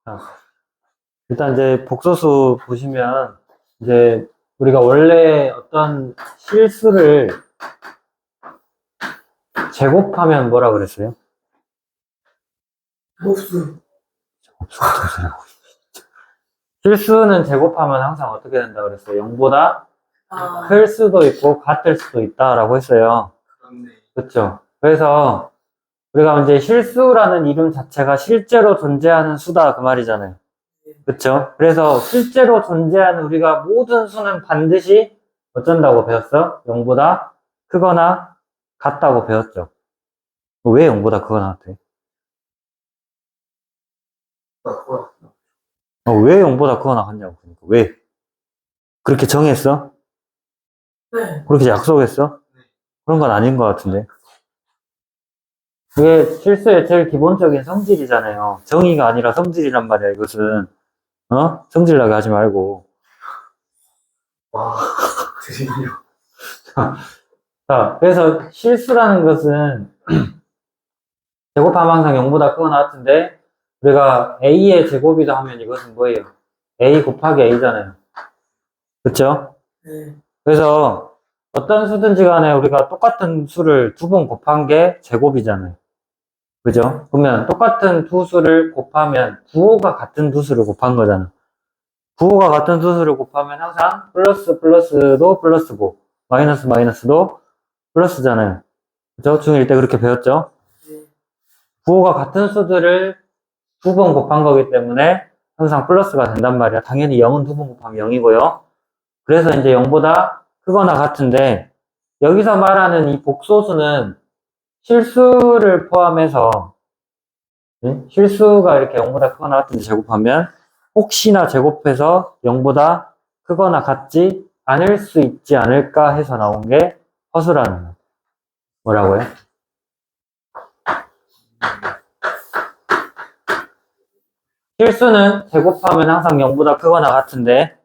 자, 일단 이제 복소수 보시면 이제 우리가 원래 어떤 실수를 제곱하면 뭐라 그랬어요? 복수. 실수는 제곱하면 항상 어떻게 된다 그랬어요? 0보다 아, 클 수도 있고 같을 수도 있다라고 했어요. 그렇네. 그렇죠? 그래서 우리가 이제 실수라는 이름 자체가 실제로 존재하는 수다 그 말이잖아요. 그렇죠? 그래서 실제로 존재하는 우리가 모든 수는 반드시 어쩐다고 배웠어? 0보다 크거나 같다고 배웠죠. 왜 0보다 크거나 같아? 왜 0보다 크거나 같냐고. 그러니까 왜? 그렇게 정했어? 네. 그렇게 약속했어? 그런 건 아닌 것 같은데. 그게 실수의 제일 기본적인 성질이잖아요. 정의가 아니라 성질이란 말이야, 이것은. 성질나게 하지 말고. 와, 드디어. 자, 그래서 실수라는 것은 제곱하면 항상 0보다 크거나 같은데, 우리가 A의 제곱이다 하면 이것은 뭐예요? A 곱하기 A잖아요. 그쵸? 네. 그래서 어떤 수든지 간에 우리가 똑같은 수를 두 번 곱한 게 제곱이잖아요. 그죠? 그러면 똑같은 두 수를 곱하면 부호가 같은 두 수를 곱한 거잖아. 부호가 같은 두 수를 곱하면 항상 플러스 플러스도 플러스고 마이너스 마이너스도 플러스잖아요. 그죠? 중1 때 그렇게 배웠죠? 네. 부호가 같은 수들을 두 번 곱한 거기 때문에 항상 플러스가 된단 말이야. 당연히 0은 두 번 곱하면 0이고요. 그래서 이제 0보다 크거나 같은데 여기서 말하는 이 복소수는 실수를 포함해서 실수가 이렇게 0보다 크거나 같은데 제곱하면 혹시나 제곱해서 0보다 크거나 같지 않을 수 있지 않을까 해서 나온 게 허수라는 거. 뭐라고요? 실수는 제곱하면 항상 0보다 크거나 같은데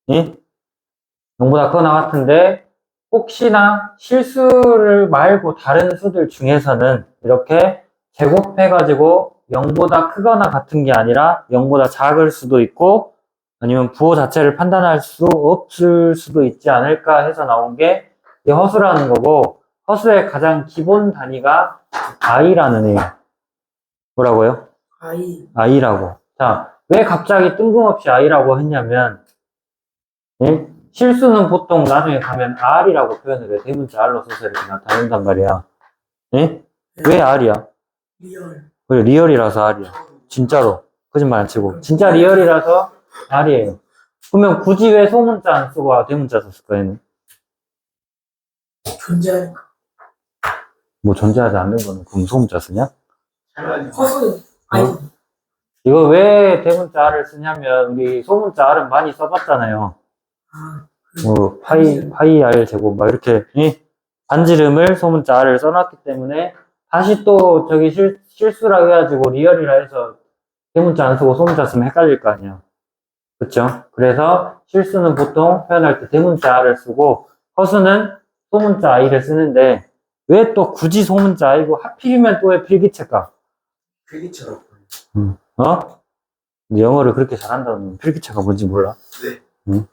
0보다 크거나 같은데 혹시나 실수를 말고 다른 수들 중에서는 이렇게 제곱해가지고 0보다 크거나 같은 게 아니라 0보다 작을 수도 있고 아니면 부호 자체를 판단할 수 없을 수도 있지 않을까 해서 나온 게 이 허수라는 거고 허수의 가장 기본 단위가 i라는 애예요. 뭐라고요? i라고. 자, 왜 갑자기 뜬금없이 i라고 했냐면 실수는 보통 나중에 가면 R이라고 표현을 해. 대문자 R로 써서 이렇게 나타낸단 말이야. 왜 R이야? 리얼. 그래, 리얼이라서 R이야. 진짜로. 거짓말 안 치고. 진짜 리얼이라서 R이에요. 그러면 굳이 왜 소문자 안 쓰고 대문자 썼을까, 얘는? 존재하니까. 뭐 존재하지 않는 거는 그럼 소문자 쓰냐? 허수는 아니. 이거 왜 대문자 R을 쓰냐면, 우리 소문자 R은 많이 써봤잖아요. 아, 뭐, 파이 R 제곱, 막 이렇게, 반지름을 소문자 R을 써놨기 때문에, 다시 또 저기 실수라 해가지고 리얼이라 해서 대문자 안 쓰고 소문자 쓰면 헷갈릴 거 아니야. 그쵸? 그래서 실수는 보통 표현할 때 대문자 R을 쓰고, 허수는 소문자 I를 쓰는데, 왜 또 굳이 소문자 I고, 하필이면 또 왜 필기체가? 필기처럼. 근데 영어를 그렇게 잘한다는 필기체가 뭔지 몰라? 네.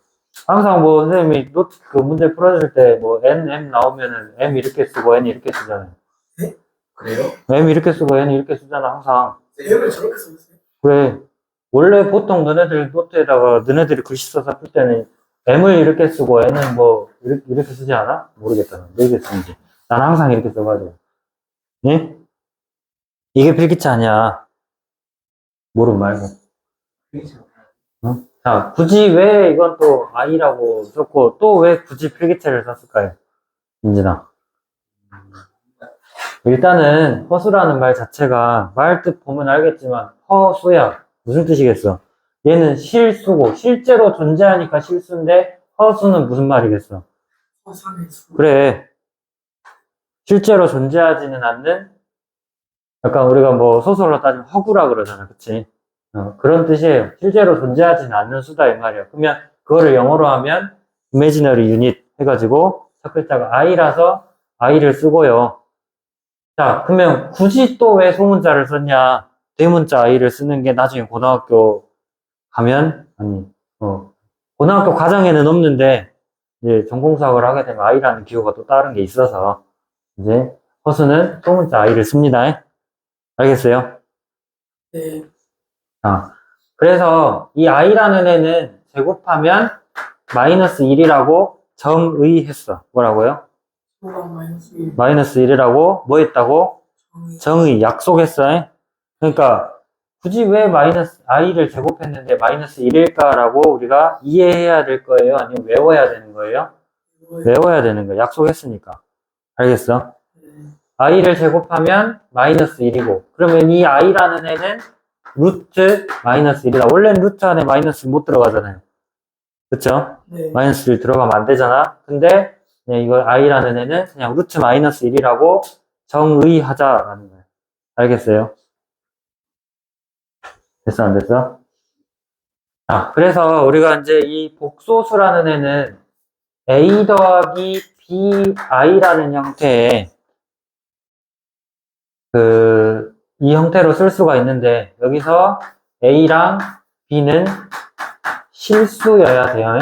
항상 뭐 선생님이 그 문제 풀어줄 때 뭐 N, M 나오면은 M 이렇게 쓰고 N 이렇게 쓰잖아요. 네? 그래요? M 이렇게 쓰고 N 이렇게 쓰잖아, 항상. M을 저렇게 써봤어요? 그래. 원래 보통 너네들 노트에다가 너네들이 글씨 써서 풀 때는 M을 이렇게 쓰고 N은 뭐 이렇게 쓰지 않아? 모르겠다. 너 이렇게 쓰는지. 난 항상 이렇게 써가지고. 예? 이게 필기체 아니야. 모르면 말고. 필기처럼. 자, 굳이 왜 이건 또 I라고 썼고 또 왜 굳이 필기체를 썼을까요? 민진아. 일단은 허수라는 말 자체가 말 뜻 보면 알겠지만 허수야. 무슨 뜻이겠어? 얘는 실수고 실제로 존재하니까 실수인데 허수는 무슨 말이겠어? 허상의 수. 그래. 실제로 존재하지는 않는 약간 우리가 뭐 소설로 따지면 허구라 그러잖아. 그치? 그런 뜻이에요. 실제로 존재하지는 않는 수다 이 말이야. 그러면 그거를 영어로 하면 imaginary unit 해가지고 첫 글자가 I라서 I를 쓰고요. 자, 그러면 굳이 또 왜 소문자를 썼냐? 대문자 i를 쓰는 게 나중에 고등학교 가면, 고등학교 과정에는 없는데, 이제 전공수학을 하게 되면 i라는 기호가 또 다른 게 있어서, 이제 허수는 소문자 i를 씁니다. 알겠어요? 네. 그래서 이 i라는 애는 제곱하면 마이너스 1이라고 정의했어. 뭐라고요? 소가 마이너스 1. 마이너스 1이라고 뭐 했다고? 정의. 정의, 약속했어. 그러니까 굳이 왜 마이너스 i를 제곱했는데 마이너스 1일까라고 우리가 이해해야 될 거예요? 아니면 외워야 되는 거예요? 외워야 되는 거예요. 약속했으니까. 알겠어? 네. i를 제곱하면 마이너스 1이고 그러면 이 i라는 애는 루트 마이너스 1이다. 원래는 루트 안에 마이너스 못 들어가잖아요. 그쵸? 네. 마이너스 1 들어가면 안 되잖아. 근데 이걸 i라는 애는 그냥 루트 마이너스 1이라고 정의하자라는 거예요. 알겠어요? 됐어, 안 됐어? 그래서 우리가 이제 이 복소수라는 애는 a 더하기 bi라는 형태의 이 형태로 쓸 수가 있는데 여기서 a랑 b는 실수여야 돼요.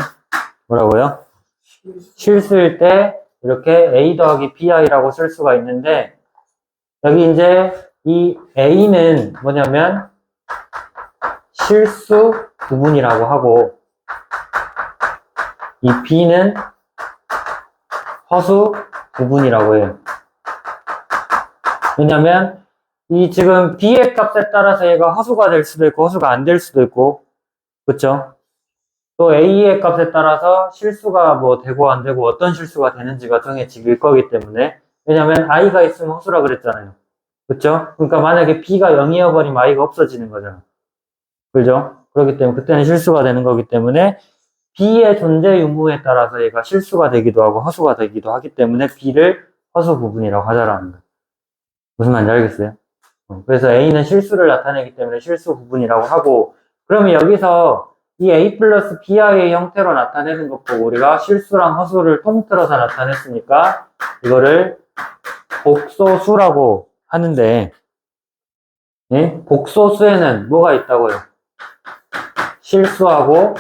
뭐라고요? 실수일 때 이렇게 a 더하기 bi라고 쓸 수가 있는데 여기 이제 이 a는 뭐냐면 실수 부분이라고 하고 이 b는 허수 부분이라고 해요. 왜냐면 이 지금 b의 값에 따라서 얘가 허수가 될 수도 있고 허수가 안 될 수도 있고 그쵸? 또 a의 값에 따라서 실수가 뭐 되고 안 되고 어떤 실수가 되는지가 정해질 거기 때문에 왜냐면 i가 있으면 허수라 그랬잖아요. 그쵸? 그러니까 만약에 b가 0이어 버리면 i가 없어지는 거잖아. 그죠? 그렇기 때문에 그때는 실수가 되는 거기 때문에 b의 존재 유무에 따라서 얘가 실수가 되기도 하고 허수가 되기도 하기 때문에 b를 허수 부분이라고 하자라는 거예요. 무슨 말인지 알겠어요? 그래서 a는 실수를 나타내기 때문에 실수 부분이라고 하고 그러면 여기서 이 a 플러스 bi의 형태로 나타내는 것 보고 우리가 실수랑 허수를 통틀어서 나타냈으니까 이거를 복소수라고 하는데 예? 복소수에는 뭐가 있다고요? 실수하고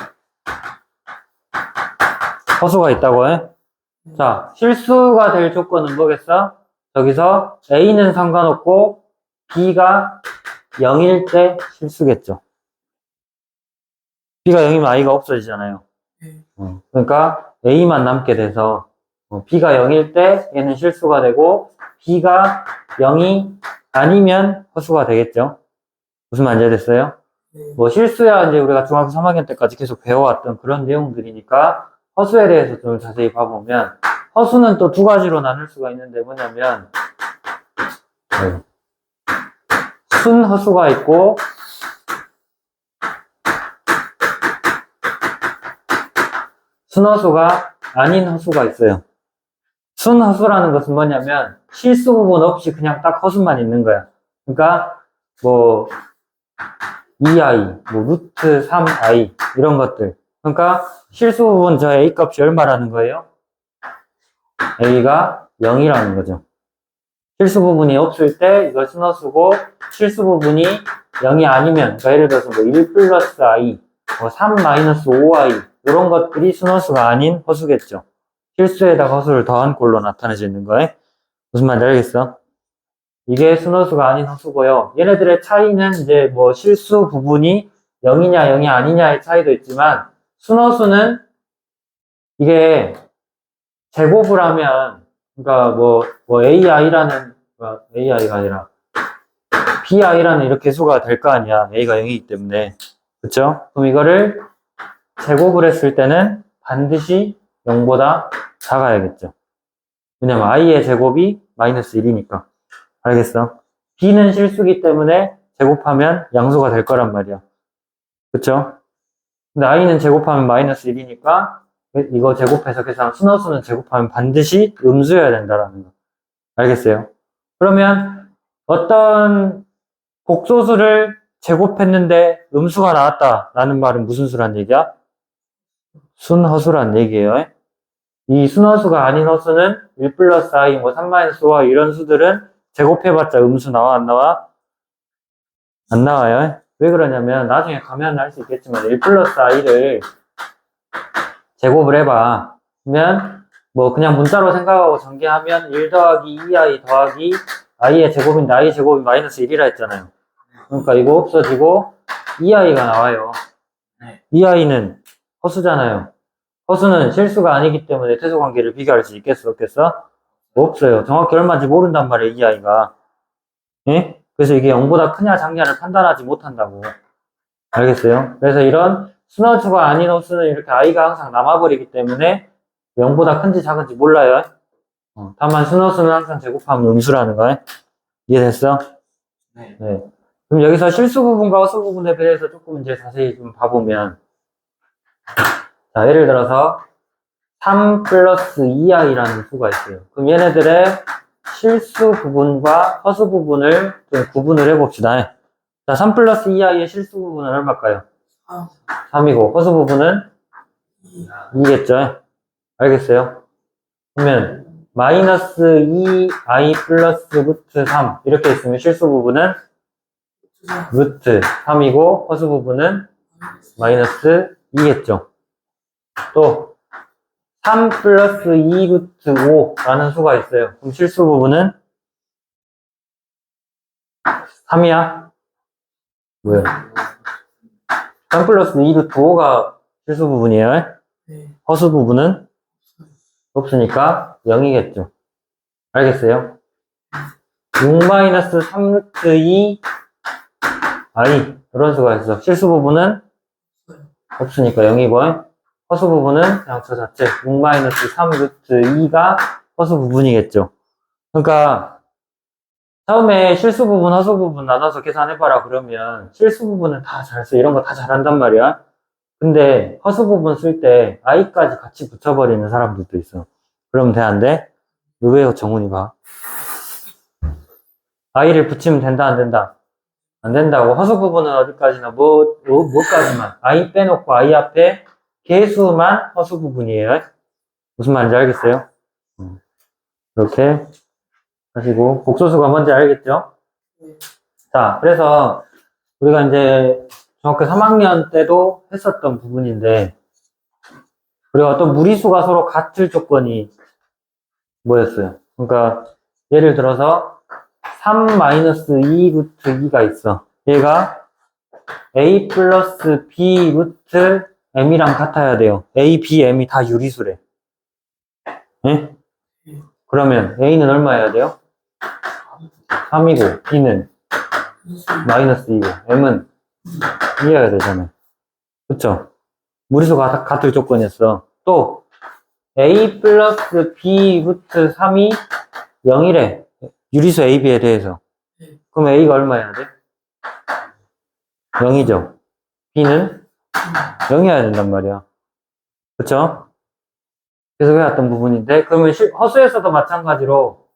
허수가 있다고요? 자, 실수가 될 조건은 뭐겠어? 저기서 a는 상관없고 b가 0일 때 실수겠죠. b가 0이면 i가 없어지잖아요. 네. 그러니까 a만 남게 돼서 b가 0일 때 얘는 실수가 되고 b가 0이 아니면 허수가 되겠죠. 무슨 말인지 됐어요? 네. 뭐 실수야 이제 우리가 중학교 3학년 때까지 계속 배워왔던 그런 내용들이니까 허수에 대해서 좀 자세히 봐보면 허수는 또 두 가지로 나눌 수가 있는데 뭐냐면 순허수가 있고 순허수가 아닌 허수가 있어요. 순허수라는 것은 뭐냐면 실수 부분 없이 그냥 딱 허수만 있는 거야. 그러니까 뭐 2i, 뭐 루트 3i 이런 것들. 그러니까 실수 부분 저 a 값이 얼마라는 거예요? a가 0이라는 거죠. 실수 부분이 없을 때 이거 순허수고 실수 부분이 0이 아니면 그러니까 예를 들어서 뭐 1 플러스 i, 뭐 3 마이너스 5i 이런 것들이 순허수가 아닌 허수겠죠. 실수에다가 허수를 더한 꼴로 나타내지는 거예요. 무슨 말인지 알겠어? 이게 순허수가 아닌 허수고요. 얘네들의 차이는 이제 뭐 실수 부분이 0이냐 0이 아니냐의 차이도 있지만 순허수는 이게 제곱을 하면 그러니까 뭐 AI라는 AI가 아니라 BI라는 이렇게 수가 될 거 아니야. A가 0이기 때문에. 그쵸? 그럼 이거를 제곱을 했을 때는 반드시 0보다 작아야겠죠. 왜냐면 I의 제곱이 마이너스 1이니까. 알겠어? B는 실수기 때문에 제곱하면 양수가 될 거란 말이야. 그쵸? 근데 I는 제곱하면 마이너스 1이니까 이거 제곱해서 계산 순허수는 제곱하면 반드시 음수여야 된다라는 거. 알겠어요? 그러면 어떤 복소수를 제곱했는데 음수가 나왔다라는 말은 무슨 수란 얘기야? 순허수란 얘기예요. 이 순허수가 아닌 허수는 1 플러스 i, 뭐 3 마이너스 5 이런 수들은 제곱해봤자 음수 나와 안 나와? 안 나와요. 왜 그러냐면 나중에 가면 할 수 있겠지만 1 플러스 i를 제곱을 해봐. 그러면 뭐 그냥 문자로 생각하고 전개하면 1 더하기 2i 더하기 i의 제곱인데 i 제곱이 마이너스 1이라 했잖아요. 그러니까 이거 없어지고 2i가 나와요. 네. 2i는 허수잖아요. 허수는 실수가 아니기 때문에 태소 관계를 비교할 수 있겠어, 없겠어? 없어요. 정확히 얼마인지 모른단 말이에요, 2i가. 예? 그래서 이게 0보다 크냐 작냐를 판단하지 못한다고. 알겠어요? 그래서 이런 순허수가 아닌 호수는 이렇게 i가 항상 남아버리기 때문에 0보다 큰지 작은지 몰라요. 다만 순허수는 항상 제곱하면 음수라는 거예요. 이해됐어? 네. 네. 그럼 여기서 실수 부분과 허수 부분에 대해서 조금 이제 자세히 좀 봐보면, 자, 예를 들어서 3 플러스 2i라는 수가 있어요. 그럼 얘네들의 실수 부분과 허수 부분을 좀 구분을 해봅시다. 자, 3 플러스 2i의 실수 부분은 얼마일까요? 3이고, 허수 부분은 2겠죠? 알겠어요? 그러면, 마이너스 2i 플러스 루트 3. 이렇게 있으면 실수 부분은 루트 3이고, 허수 부분은 마이너스 2겠죠? 또, 3 플러스 2 루트 5라는 수가 있어요. 그럼 실수 부분은 3이야? 뭐야? 3 플러스 2 루트 5가 실수 부분이에요. 네. 허수 부분은 없으니까 0이겠죠. 알겠어요? 6 마이너스 3 루트 2 i 이런 수가 있어. 실수 부분은 없으니까 0이고, 허수 부분은 그냥 저 자체 6 마이너스 3 루트 2가 허수 부분이겠죠. 그러니까 처음에 실수 부분, 허수 부분 나눠서 계산해봐라 그러면 실수 부분은 다 잘 써. 이런 거 다 잘한단 말이야. 근데 허수 부분 쓸 때 i까지 같이 붙여버리는 사람들도 있어. 그러면 돼, 안 돼? 왜 정훈이 봐? i를 붙이면 된다, 안 된다? 안 된다고. 허수 부분은 어디까지나, 뭐까지만. i 빼놓고 i 앞에 개수만 허수 부분이에요. 무슨 말인지 알겠어요? 이렇게 하시고, 복소수가 뭔지 알겠죠? 네. 자, 그래서 우리가 이제 중학교 3학년 때도 했었던 부분인데, 우리가 어떤 무리수가 서로 같을 조건이 뭐였어요? 그러니까 예를 들어서 3-2 루트 2가 있어. 얘가 a 플러스 b 루트 m이랑 같아야 돼요. a, b, m이 다 유리수래. 예? 그러면 a는 얼마여야 돼요? 3이고 b는 마이너스 2고 m은 2여야 되잖아요. 그쵸? 무리수가 같을 조건이었어. 또 a 플러스 b 루트 3이 0이래. 유리수 a, b에 대해서. 그럼 a가 얼마여야 돼? 0이죠. b는 0이어야 된단 말이야. 그쵸? 계속 해왔던 부분인데, 그러면 허수에서도 마찬가지로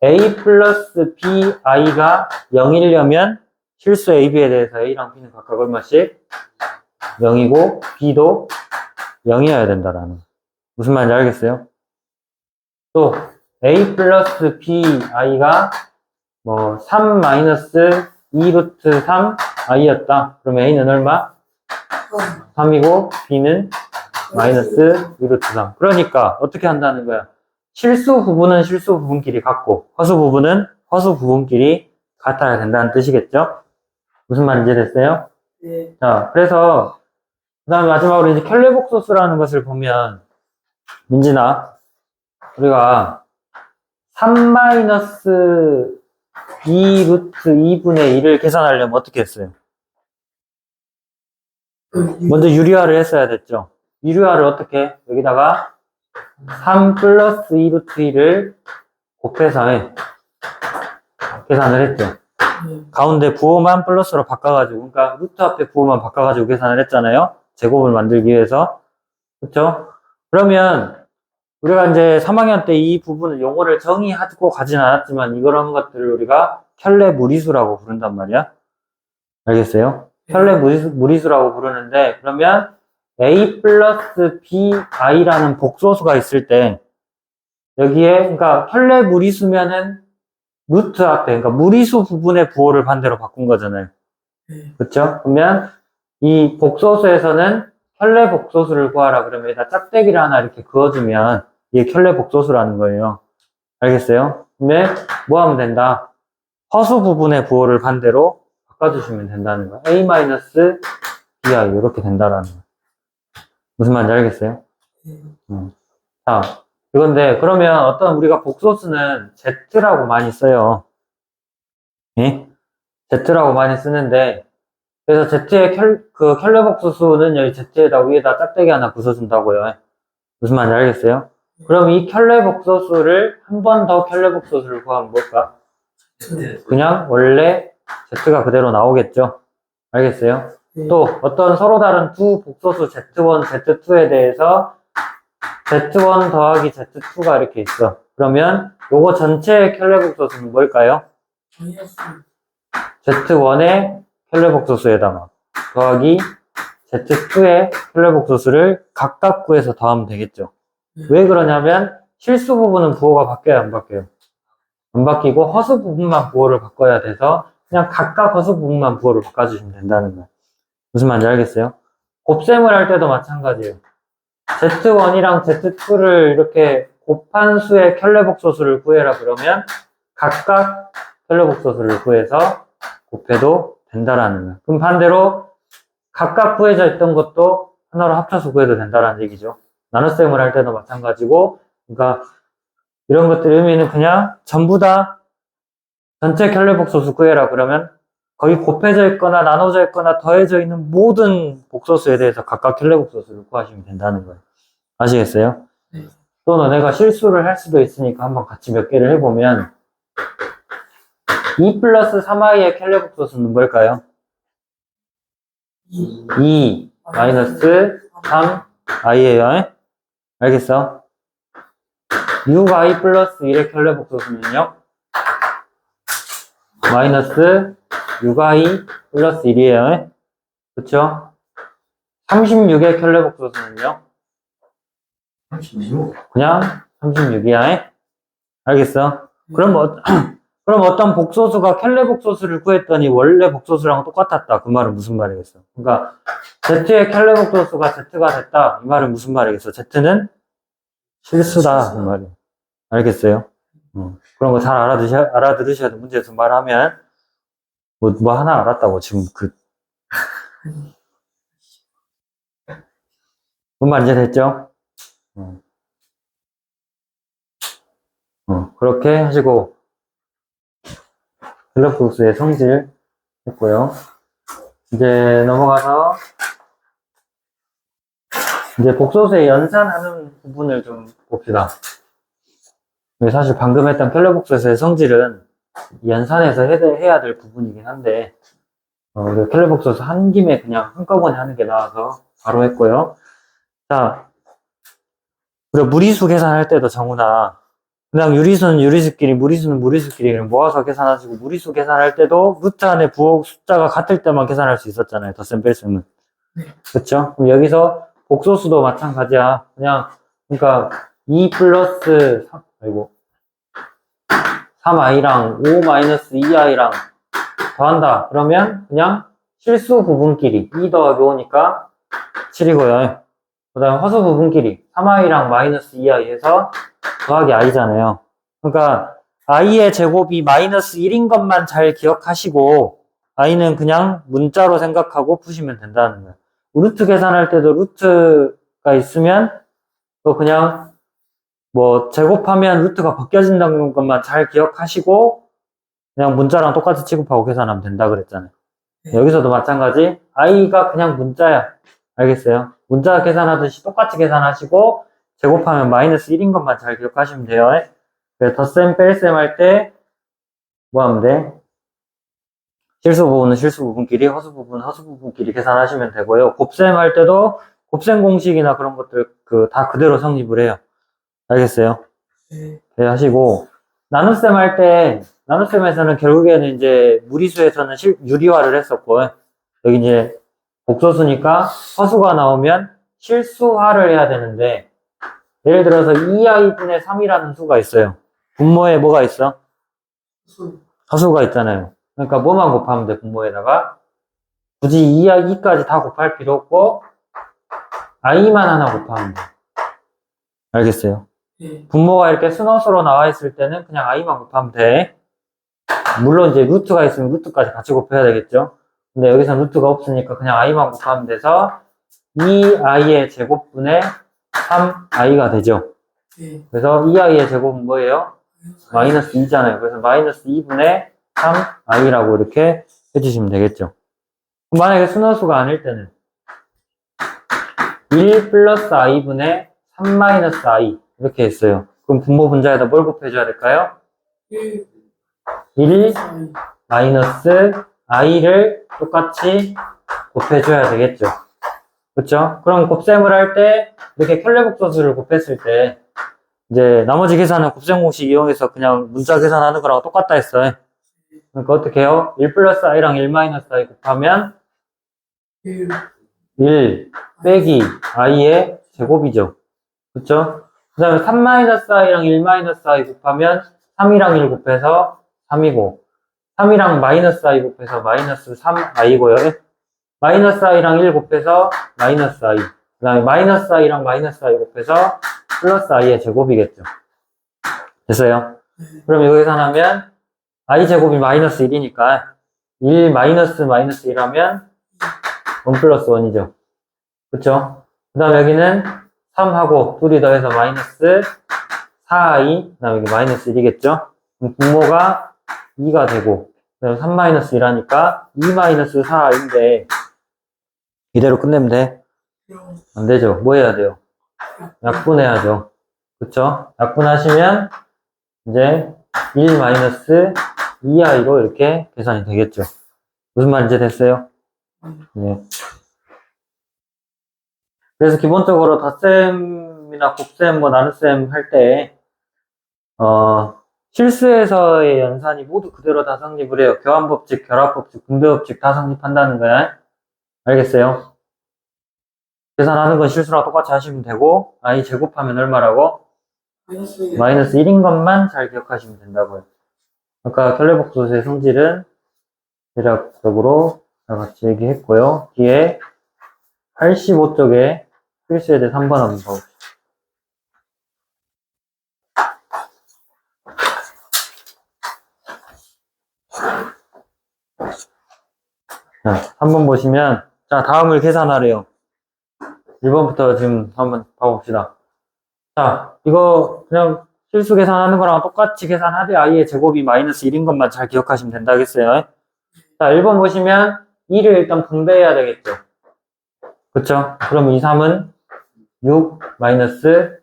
a 플러스 b i가 0이려면 실수 a, b에 대해서 a랑 b는 각각 얼마씩? 0이고 b도 0이어야 된다라는. 무슨 말인지 알겠어요? 또 a 플러스 b i가 뭐 3 마이너스 2 루트 3 i였다. 그러면 a는 얼마? 3이고 b는 마이너스 2 루트 3. 그러니까 어떻게 한다는 거야? 실수 부분은 실수 부분끼리 같고 허수 부분은 허수 부분끼리 같아야 된다는 뜻이겠죠? 무슨 말인지 됐어요? 네. 자, 그래서 그 다음에 마지막으로 이제 켈레복소스라는 것을 보면, 민진아, 우리가 3 마이너스 2 루트 2분의 1을 계산하려면 어떻게 했어요? 먼저 유리화를 했어야 됐죠. 유리화를 어떻게? 여기다가 3 플러스 2 루트 2를 곱해서 계산을 했죠. 가운데 부호만 플러스로 바꿔가지고, 그러니까 루트 앞에 부호만 바꿔가지고 계산을 했잖아요. 제곱을 만들기 위해서. 그쵸? 그러면 우리가 이제 3학년 때 이 부분을 용어를 정의하고 가진 않았지만 이런 것들을 우리가 켤레 무리수라고 부른단 말이야. 알겠어요? 켤레 무리수라고 부르는데, 그러면 a 플러스 bi라는 복소수가 있을 때 여기에, 그러니까 켤레 무리수면은 루트 앞에, 그러니까 무리수 부분의 부호를 반대로 바꾼 거잖아요. 네. 그쵸? 그러면 이 복소수에서는 켤레 복소수를 구하라 그러면 여기다 짝대기를 하나 이렇게 그어주면 이게 켤레 복소수라는 거예요. 알겠어요? 근데 뭐 하면 된다? 허수 부분의 부호를 반대로 바꿔주시면 된다는 거야. A-bi 이렇게 된다라는 거야. 무슨 말인지 알겠어요? 네. 자, 이건데 그러면 어떤 우리가 복소수는 Z라고 많이 써요. 예? Z라고 많이 쓰는데 그래서 Z의 켤레 복소수는 여기 Z에다 위에다 짝대기 하나 부숴준다고요. 무슨 말인지 알겠어요? 그럼 이 켤레 복소수를 한 번 더 켤레 복소수를 구하면 뭘까? 네. 그냥 원래 Z가 그대로 나오겠죠? 알겠어요? 네. 또 어떤 서로 다른 두 복소수 Z1, Z2에 대해서 Z1 더하기 Z2가 이렇게 있어. 그러면 요거 전체의 켤레 복소수는 뭘까요? 마이너스. Z1의 켤레 복소수에다가 더하기 Z2의 켤레 복소수를 각각 구해서 더하면 되겠죠. 왜 그러냐면 실수 부분은 부호가 바뀌어요, 안 바뀌어요? 안 바뀌고 허수 부분만 부호를 바꿔야 돼서 그냥 각각 허수 부분만 부호를 바꿔주시면 된다는 거예요. 무슨 말인지 알겠어요? 곱셈을 할 때도 마찬가지예요. Z1이랑 Z2를 이렇게 곱한 수의 켤레 복소수를 구해라 그러면 각각 켤레 복소수를 구해서 곱해도 된다라는 거예요. 그럼 반대로 각각 구해져 있던 것도 하나로 합쳐서 구해도 된다라는 얘기죠. 나눗셈을 할 때도 마찬가지고, 그러니까 이런 것들 의미는 그냥 전부 다 전체 켤레 복소수 구해라 그러면 거의 곱해져 있거나 나눠져 있거나 더해져 있는 모든 복소수에 대해서 각각 켤레 복소수를 구하시면 된다는 거예요. 아시겠어요? 네. 또 너네가 실수를 할 수도 있으니까 한번 같이 몇 개를 해보면 2 플러스 3i의 켤레 복소수는 뭘까요? 2 마이너스 3i예요. 알겠어? 6i 플러스 1의 켤레 복소수는요? 마이너스 6i 플러스 1이에요. 그쵸? 36의 켤레 복소수는요? 36. 그냥 36이야. 알겠어? 그럼 어떤 복소수가 켤레 복소수를 구했더니 원래 복소수랑 똑같았다. 그 말은 무슨 말이겠어? 그러니까 Z의 켤레 복소수가 Z가 됐다. 이 말은 무슨 말이겠어? Z는 실수다. 이 말이야. 알겠어요? 그런 거 잘 알아들으셔야 돼. 문제에서 말하면 뭐 하나 알았다고 지금 뭔 말인지 됐죠? 그렇게 하시고 갤럽 복수의 성질 했고요. 이제 넘어가서 이제 복소수의 연산하는 부분을 좀 봅시다. 사실 방금 했던 켈러 복소수의 성질은 연산해서 해야 될 부분이긴 한데 켈러 복소수 한 김에 그냥 한꺼번에 하는 게 나아서 바로 했고요. 자, 그리고 무리수 계산할 때도 정우나 그냥 유리수는 유리수끼리, 무리수는 무리수끼리 모아서 계산하시고 무리수 계산할 때도 루트 안에 부호 숫자가 같을 때만 계산할 수 있었잖아요. 덧셈 뺄셈은. 네. 그쵸? 그럼 여기서 복소수도 마찬가지야. 그러니까 2 플러스 3i랑 5 마이너스 2i랑 더한다. 그러면 그냥 실수 부분끼리 2 더하기 5니까 7이고요. 그 다음 허수 부분끼리 3i랑 마이너스 2i 해서 더하기 i잖아요. 그러니까 i의 제곱이 마이너스 1인 것만 잘 기억하시고 i는 그냥 문자로 생각하고 푸시면 된다는 거예요. 루트 계산할 때도 루트가 있으면 또 그냥 뭐 제곱하면 루트가 벗겨진다는 것만 잘 기억하시고 그냥 문자랑 똑같이 취급하고 계산하면 된다 그랬잖아요. 네. 여기서도 마찬가지 i가 그냥 문자야. 알겠어요? 문자 계산하듯이 똑같이 계산하시고 제곱하면 마이너스 1인 것만 잘 기억하시면 돼요. 그래서 덧셈 뺄셈 할 때 뭐 하면 돼? 실수 부분은 실수 부분끼리, 허수 부분은 허수 부분끼리 계산하시면 되고요. 곱셈 할 때도 곱셈 공식이나 그런 것들 다 그대로 성립을 해요. 알겠어요? 네. 네, 하시고 나눗셈 할 때 나눗셈에서는 결국에는 이제 무리수에서는 유리화를 했었고 여기 이제 복소수니까 허수가 나오면 실수화를 해야 되는데 예를 들어서 2i분의 3이라는 수가 있어요. 분모에 뭐가 있어? 수. 허수가 있잖아요. 그러니까 뭐만 곱하면 돼, 분모에다가. 굳이 2까지 다 곱할 필요 없고, i만 하나 곱하면 돼. 알겠어요? 네. 분모가 이렇게 순원수로 나와 있을 때는 그냥 i만 곱하면 돼. 물론 이제 루트가 있으면 루트까지 같이 곱해야 되겠죠? 근데 여기서 루트가 없으니까 그냥 i만 곱하면 돼서 2i의 제곱분의 3i가 되죠. 네. 그래서 2i의 제곱은 뭐예요? 마이너스 2잖아요. 그래서 마이너스 2분의 3i라고 이렇게 해주시면 되겠죠. 만약에 순원수가 아닐 때는 1 플러스 i분의 3 마이너스 i 이렇게 했어요. 그럼 분모 분자에다 뭘 곱해줘야 될까요? 1 1 4 마이너스 i를 똑같이 곱해줘야 되겠죠. 그렇죠? 그럼 곱셈을 할 때 이렇게 켤레복소수를 곱했을 때 이제 나머지 계산은 곱셈 공식 이용해서 그냥 문자 계산하는 거랑 똑같다 했어요. 그러니까 어떻게 해요? 1 플러스 i랑 1 마이너스 i 곱하면 1 1 빼기 i의 제곱이죠. 그렇죠? 그 다음에 3 마이너스 i랑 1 마이너스 i 곱하면 3이랑 1 곱해서 3이고 3이랑 마이너스 i 곱해서 마이너스 3i고요. 마이너스 i랑 1 곱해서 마이너스 i. 그 다음에 마이너스 i랑 마이너스 i 곱해서 플러스 i의 제곱이겠죠. 됐어요? 그럼 이거 계산하면 i 제곱이 마이너스 1이니까 1 마이너스 마이너스 1하면 1 플러스 1이죠. 그쵸? 그 다음에 여기는 3하고 둘이 더해서 마이너스 4i, 그 다음에 여기 마이너스 1이겠죠? 그럼 분모가 2가 되고, 그 다음에 3 마이너스 1하니까 2 마이너스 4i인데, 이대로 끝내면 돼? 안 되죠? 뭐 해야 돼요? 약분해야죠. 그쵸? 약분하시면, 이제 1 마이너스 2i로 이렇게 계산이 되겠죠. 무슨 말인지 됐어요? 네. 그래서 기본적으로 덧셈이나 곱셈, 뭐 나눗셈 할 때, 실수에서의 연산이 모두 그대로 다 성립을 해요. 교환법칙, 결합법칙, 분배법칙 다 성립한다는 거야. 알겠어요? 계산하는 건 실수랑 똑같이 하시면 되고, i 제곱하면 얼마라고? 마이너스 1인 것만 잘 기억하시면 된다고요. 아까 켤레복소수의 성질은 대략적으로 다 같이 얘기했고요. 뒤에 85쪽에 필수에 대해서 한번 봐봅시다. 자, 한번 보시면, 자, 다음을 계산하래요. 1번부터 지금 한번 봐봅시다. 자, 이거 그냥 실수 계산하는 거랑 똑같이 계산하되 i의 제곱이 마이너스 1인 것만 잘 기억하시면 된다겠어요. 자, 1번 보시면 2를 일단 분배해야 되겠죠. 그쵸? 그럼 2, 3은 6 마이너스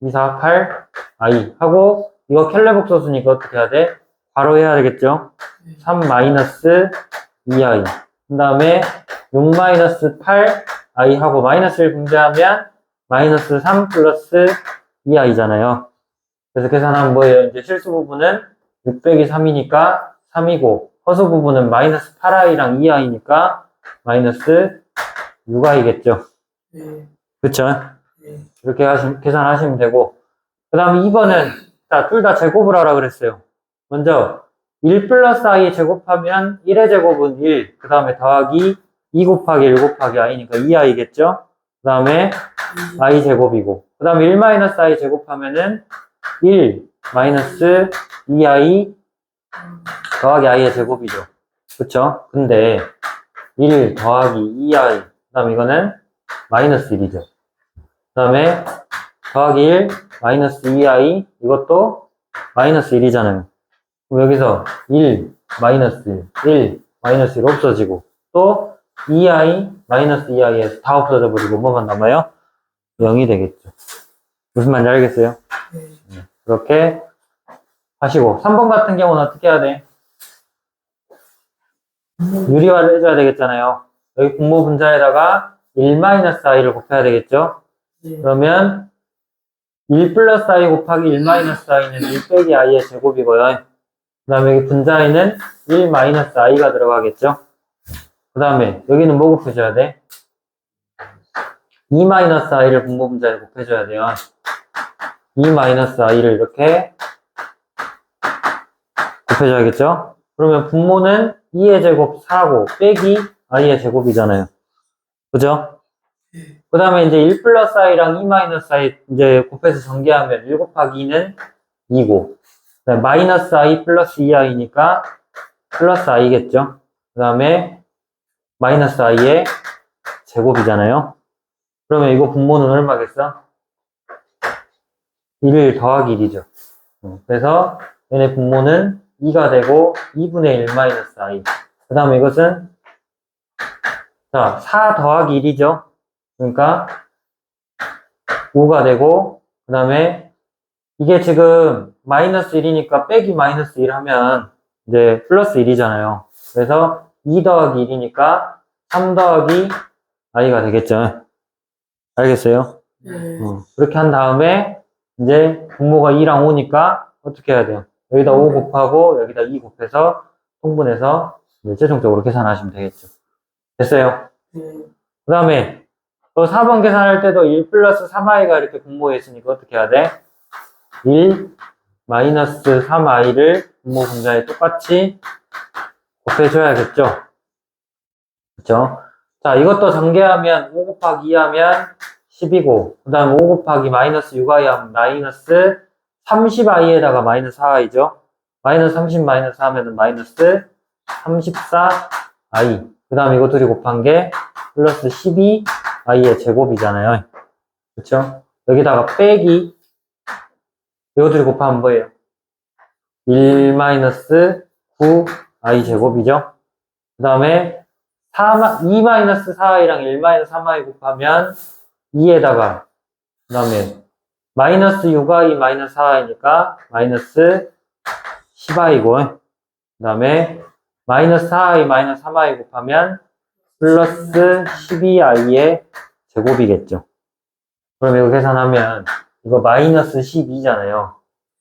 2, 4, 8 i 하고 이거 켤레복소수니까 어떻게 해야 돼? 바로 해야 되겠죠? 3 마이너스 2i 그 다음에 6 마이너스 8 i 하고 마이너스 1 분배하면 마이너스 3 플러스 2i잖아요. 그래서 계산하면 뭐예요? 이제 실수 부분은 6 빼기 3이니까 3이고 허수 부분은 마이너스 8i랑 2i니까 마이너스 6i겠죠. 네. 그쵸? 네. 이렇게 계산하시면 되고 그 다음에 2번은 자, 둘 다 제곱을 하라 그랬어요. 먼저 1 플러스 i 제곱하면 1의 제곱은 1, 그 다음에 더하기 2 곱하기 1 곱하기 i니까 2i겠죠? 그 다음에 i 제곱이고 그 다음에 1 마이너스 i 제곱하면은 1 마이너스 2i 더하기 i의 제곱이죠. 그쵸? 근데 1 더하기 2i 그 다음 이거는 마이너스 1이죠. 그 다음에 더하기 1 마이너스 2i 이것도 마이너스 1이잖아요. 그럼 여기서 1 마이너스 1 마이너스 1 없어지고 또 2i 마이너스 2i에서 다 없어져 버리고 뭐만 남아요? 0이 되겠죠. 무슨 말인지 알겠어요? 네. 그렇게 하시고 3번 같은 경우는 어떻게 해야 돼? 유리화를 해줘야 되겠잖아요. 여기 분모 분자에다가 1-i를 곱해야 되겠죠? 네. 그러면 1 플러스 i 곱하기 1-i는 1 빼기 i의 제곱이고요. 그 다음에 여기 분자에는 1-i가 들어가겠죠? 그 다음에 여기는 뭐 곱해줘야 돼? 2-i를 분모 분자에 곱해줘야 돼요. 2-i를 이렇게 곱해줘야겠죠? 그러면 분모는 2의 제곱 4고 빼기 i의 제곱이잖아요. 그죠? 그 다음에 이제 1 플러스 i랑 2 마이너스 i 이제 곱해서 전개하면 1 곱하기 2는 2고, 마이너스 i 플러스 2i니까 플러스 i겠죠? 그 다음에 마이너스 i의 제곱이잖아요. 그러면 이거 분모는 얼마겠어? 1 더하기 1이죠. 그래서 얘네 분모는 2가 되고 2분의 1 마이너스 i. 그 다음에 이것은 자, 4 더하기 1이죠. 그러니까 5가 되고, 그 다음에 이게 지금 마이너스 1이니까 빼기 마이너스 1 하면 이제 플러스 1이잖아요. 그래서 2 더하기 1이니까 3 더하기 i가 되겠죠. 알겠어요? 네. 그렇게 한 다음에 이제 분모가 2랑 5니까 어떻게 해야 돼요? 여기다 5 곱하고 여기다 2 곱해서 통분해서 이제 최종적으로 계산하시면 되겠죠. 됐어요? 네. 그 다음에 또 4번 계산할 때도 1 플러스 3i가 이렇게 분모에 있으니까 어떻게 해야 돼? 1 마이너스 3i를 분모 분자에 똑같이 곱해줘야겠죠? 그쵸? 자, 이것도 전개하면 5 곱하기 2 하면 10이고, 그 다음 5 곱하기 마이너스 6i 하면 마이너스 30i에다가 마이너스 4i죠? 마이너스 30 마이너스 하면은 마이너스 34i. 그 다음 이거 둘이 곱한 게 플러스 12i의 제곱이잖아요. 그쵸? 여기다가 빼기, 이거 둘이 곱하면 뭐예요? 1 마이너스 9i 제곱이죠? 그 다음에 2 마이너스 4i랑 1 마이너스 3i 곱하면 2에다가, 그 다음에 마이너스 6i 마이너스 4i니까 마이너스 10i고, 그 다음에 마이너스 4i 마이너스 3i 곱하면 플러스 12i의 제곱이겠죠. 그럼 이거 계산하면 이거 마이너스 12잖아요.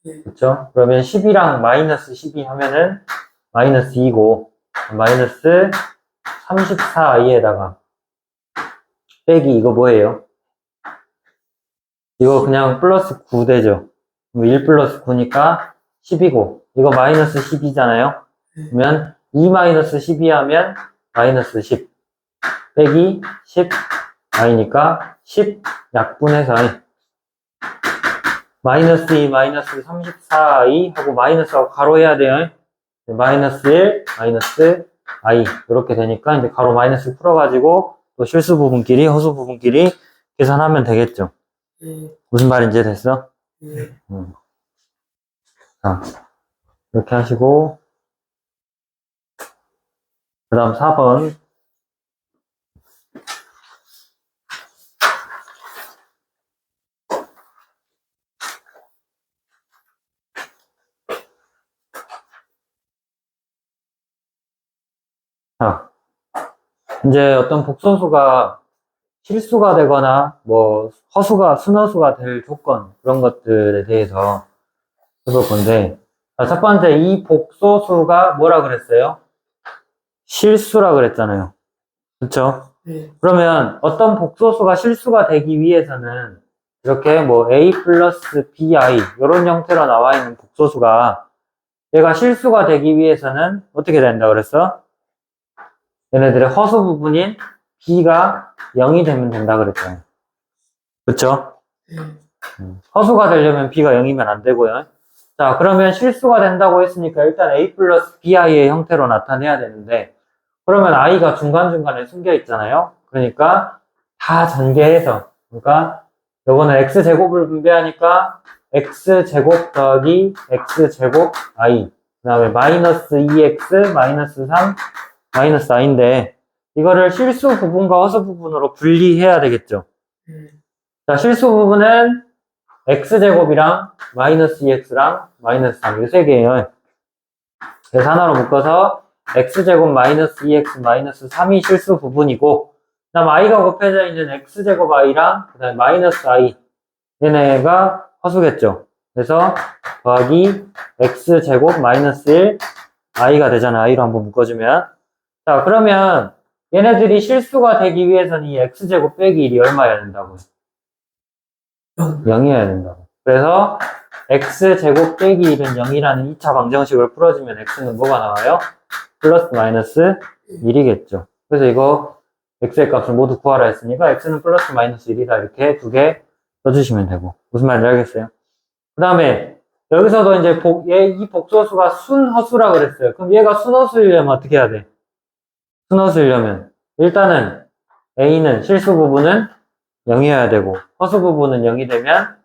네. 그렇죠? 그러면 10이랑 마이너스 12 하면은 마이너스 2고 마이너스 34i에다가 빼기 이거 뭐예요? 이거 그냥 플러스 9 되죠? 1 플러스 9니까 10이고 이거 마이너스 12잖아요? 그러면 2 마이너스 12 하면 마이너스 10 빼기 10 i니까 10 약분해서 i 마이너스 2 마이너스 34i 하고 마이너스하고 가로해야 돼요. 마이너스 1 마이너스 i 이렇게 되니까 이제 가로 마이너스 풀어가지고 또 실수 부분끼리 허수 부분끼리 계산하면 되겠죠. 네. 무슨 말인지 됐어? 네. 자, 이렇게 하시고 그 다음 4번 자, 이제 어떤 복소수가 실수가 되거나 뭐 허수가 순허수가 될 조건 그런 것들에 대해서 해볼 건데 자, 첫 번째 이 복소수가 뭐라 그랬어요? 실수라 그랬잖아요. 그렇죠? 네. 그러면 어떤 복소수가 실수가 되기 위해서는 이렇게 뭐 a 플러스 bi 이런 형태로 나와 있는 복소수가 얘가 실수가 되기 위해서는 어떻게 된다 그랬어? 얘네들의 허수 부분인 b가 0이 되면 된다 그랬잖아요. 그렇죠? 네. 허수가 되려면 b가 0이면 안 되고요. 자, 그러면 실수가 된다고 했으니까 일단 a 플러스 bi의 형태로 나타내야 되는데 그러면 i가 중간중간에 숨겨 있잖아요. 그러니까 다 전개해서 그러니까 요거는 x제곱을 분배하니까 x제곱 더하기 x제곱 i 그 다음에 마이너스 2x 마이너스 3 마이너스 i인데 이거를 실수 부분과 허수 부분으로 분리해야 되겠죠. 네. 자, 실수 부분은 x제곱이랑 마이너스 2x랑 마이너스 3 이 세 개예요. 그래서 하나로 묶어서 x제곱 마이너스 2x 마이너스 3이 실수 부분이고 그 다음 i가 곱해져 있는 x제곱 i랑 그 다음에 마이너스 i 얘네가 허수겠죠. 그래서 더하기 x제곱 마이너스 1 i가 되잖아. i로 한번 묶어주면 자, 그러면 얘네들이 실수가 되기 위해서는 이 x제곱 빼기 1이 얼마여야 된다고요? 0. 0이어야 된다고. 그래서 x제곱 빼기 1은 0이라는 2차 방정식을 풀어주면 x는 뭐가 나와요? 플러스 마이너스 1이겠죠. 그래서 이거 x의 값을 모두 구하라 했으니까 x는 플러스 마이너스 1이다 이렇게 두 개 써주시면 되고. 무슨 말인지 알겠어요? 그 다음에 여기서도 이제 이 복소수가 순허수라 그랬어요. 그럼 얘가 순허수이려면 어떻게 해야 돼? 순허수이려면 일단은 a는 실수 부분은 0이어야 되고 허수 부분은 0이 되면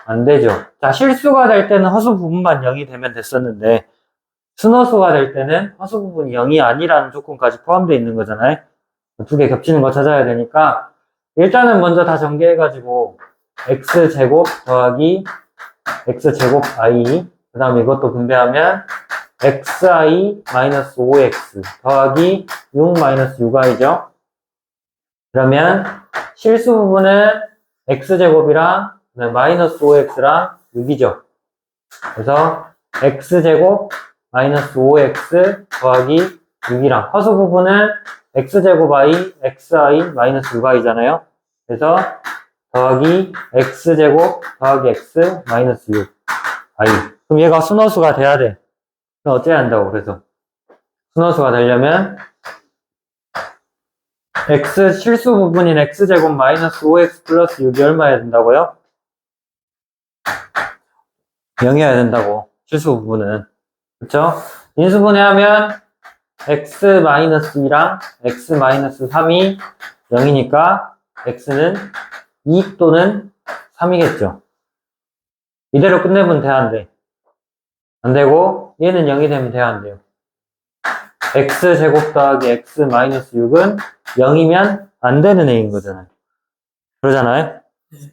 안 되죠. 자, 실수가 될 때는 허수 부분만 0이 되면 됐었는데 순허수가 될 때는 허수 부분이 0이 아니라는 조건까지 포함되어 있는 거잖아요. 두 개 겹치는 거 찾아야 되니까 일단은 먼저 다 전개해가지고 x제곱 더하기 x제곱 i 그 다음에 이것도 분배하면 xi 마이너스 5x 더하기 6 마이너스 6i죠. 그러면 실수 부분은 x제곱이랑 마이너스 5x랑 6이죠. 그래서 x제곱 마이너스 5x 더하기 6이랑 허수 부분은 x제곱 i, xi 마이너스 6i잖아요. 그래서 더하기 x제곱 더하기 x 마이너스 6i. 그럼 얘가 순허수가 돼야 돼. 그럼 어째야 한다고? 그래서 순허수가 되려면 x 실수 부분인 x제곱 마이너스 5x 플러스 6이 얼마여야 된다고요? 0이어야 된다고. 실수 부분은. 그쵸? 인수분해하면 x 마이너스 2랑 x 마이너스 3이 0이니까 x는 2 또는 3이겠죠. 이대로 끝내면 돼, 안 돼? 안 되고 얘는 0이 되면 돼야 안 돼요. x제곱 더하기 x 마이너스 6은 0이면 안 되는 애인 거잖아요. 그러잖아요?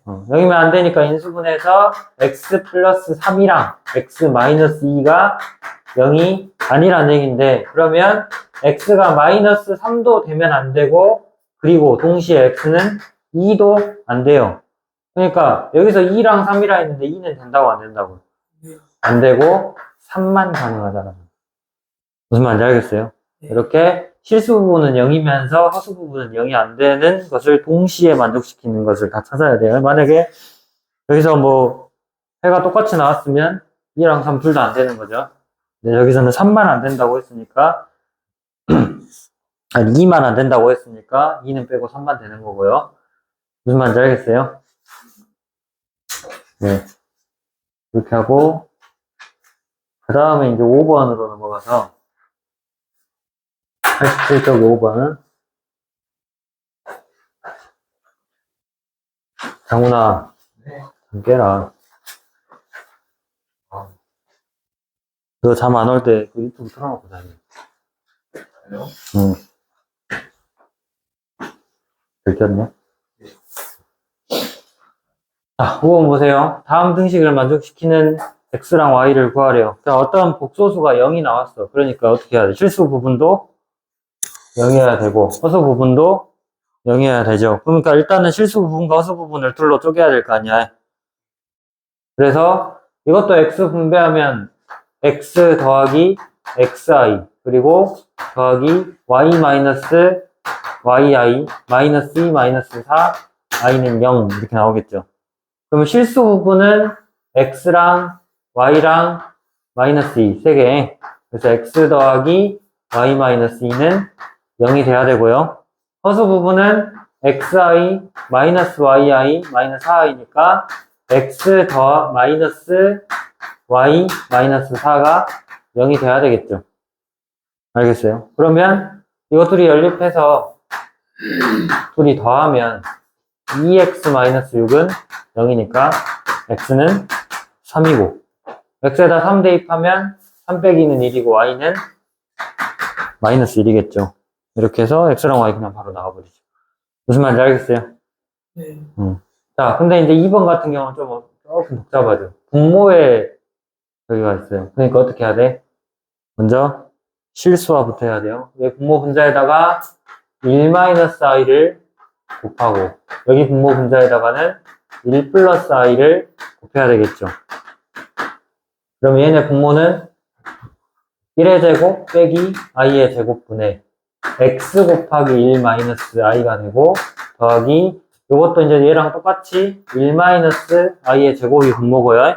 0이면 안 되니까 인수분해서 x 플러스 3이랑 x 마이너스 2가 0이 아니라는 얘기인데 그러면 x가 마이너스 3도 되면 안 되고 그리고 동시에 x는 2도 안 돼요. 그러니까 여기서 2랑 3이라 했는데 2는 된다고 안 된다고? 안 되고 3만 가능하다는. 무슨 말인지 알겠어요? 이렇게 실수 부분은 0이면서 허수 부분은 0이 안 되는 것을 동시에 만족시키는 것을 다 찾아야 돼요. 만약에 여기서 뭐 해가 똑같이 나왔으면 2랑 3 둘 다 안 되는 거죠. 근데 여기서는 3만 안 된다고 했으니까 아니 2만 안 된다고 했으니까 2는 빼고 3만 되는 거고요. 무슨 말인지 알겠어요? 네. 이렇게 하고 그 다음에 이제 5번으로 넘어가서 87쪽 5번은 장훈아 좀 깨라. 너 잠 안 올 때 그 유튜브 틀어놓고 자니. 응. 들켰네? 자, 5번 보세요. 다음 등식을 만족시키는 x랑 y를 구하래요. 자, 어떤 복소수가 0이 나왔어. 그러니까 어떻게 해야 돼? 실수 부분도 0이어야 되고 허수 부분도 0이어야 되죠. 그러니까 일단은 실수 부분과 허수 부분을 둘로 쪼개야 될 거 아니야. 그래서 이것도 x 분배하면 x 더하기 xi 그리고 더하기 y 마이너스 yi 마이너스 2 마이너스 4 i는 0 이렇게 나오겠죠. 그러면 실수 부분은 x랑 y랑 마이너스 2 세 개. 그래서 x 더하기 y 마이너스 2는 0이 돼야 되고요. 허수 부분은 xi 마이너스 yi 마이너스 4i니까 x 더 마이너스 y 마이너스 4가 0이 돼야 되겠죠. 알겠어요? 그러면 이거 둘이 연립해서 둘이 더하면 2x 마이너스 6은 0이니까 x는 3이고 x에다 3 대입하면 3 빼기는 1이고 y는 마이너스 1이겠죠. 이렇게 해서 x랑 y 그냥 바로 나와버리죠. 무슨 말인지 알겠어요? 네. 자, 근데 이제 2번 같은 경우는 조금 복잡하죠. 분모에 여기가 있어요. 그러니까 어떻게 해야 돼? 먼저 실수와부터 해야 돼요. 여기 분모 분자에다가 1-i를 곱하고 여기 분모 분자에다가는 1 플러스 i를 곱해야 되겠죠. 그럼 얘네 분모는 1의 제곱 빼기 i의 제곱분의 x 곱하기 1 마이너스 i가 되고 더하기 이것도 이제 얘랑 똑같이 1 마이너스 i의 제곱이 분모고요.